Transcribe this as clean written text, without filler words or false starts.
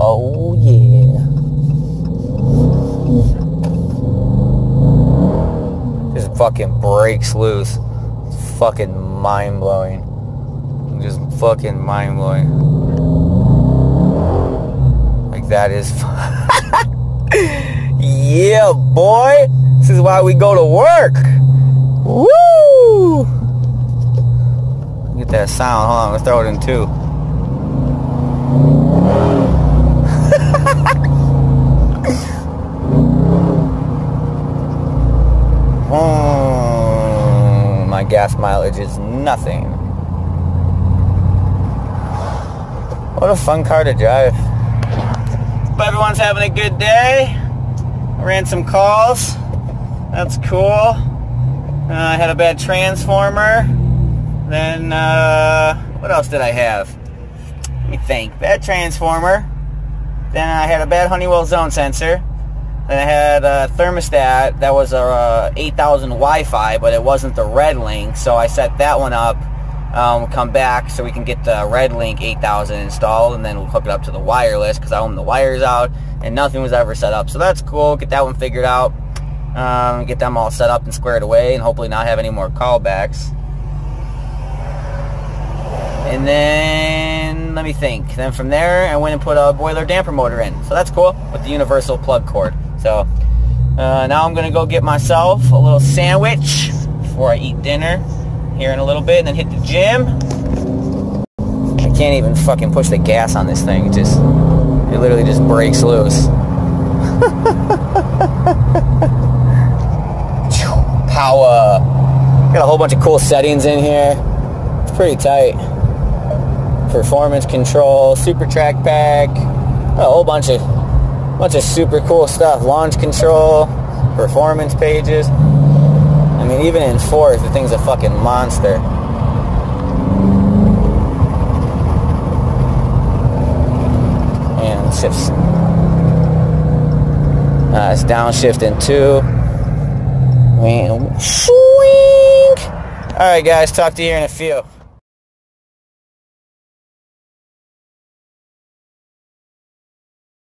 Oh yeah. Just fucking breaks loose. It's fucking mind-blowing. Just fucking mind-blowing. Like that is... Yeah, boy! This is why we go to work! Woo! Get that sound. Hold on, let's throw it in two. My gas mileage is nothing. What a fun car to drive. Hope everyone's having a good day. I ran some calls. That's cool. I had a bad transformer. Then, what else did I have? Let me think. Bad transformer. Then I had a bad Honeywell zone sensor. Then I had a thermostat that was a 8000 Wi-Fi, but it wasn't the red link, so I set that one up. Come back so we can get the red link 8000 installed, and then we'll hook it up to the wireless because I own the wires out, and nothing was ever set up. So that's cool. Get that one figured out. Get them all set up and squared away, and hopefully not have any more callbacks. And then, let me think. Then from there, I went and put a boiler damper motor in. So that's cool with the universal plug cord. So now I'm going to go get myself a little sandwich before I eat dinner here in a little bit, and then hit the gym. I can't even fucking push the gas on this thing. It literally just breaks loose. Power. Got a whole bunch of cool settings in here. It's pretty tight. Performance control, super track pack, a whole bunch of super cool stuff. Launch control, performance pages. I mean, even in fourth, the thing's a fucking monster. And shifts. It's downshift in two. Swing. All right, guys. Talk to you here in a few.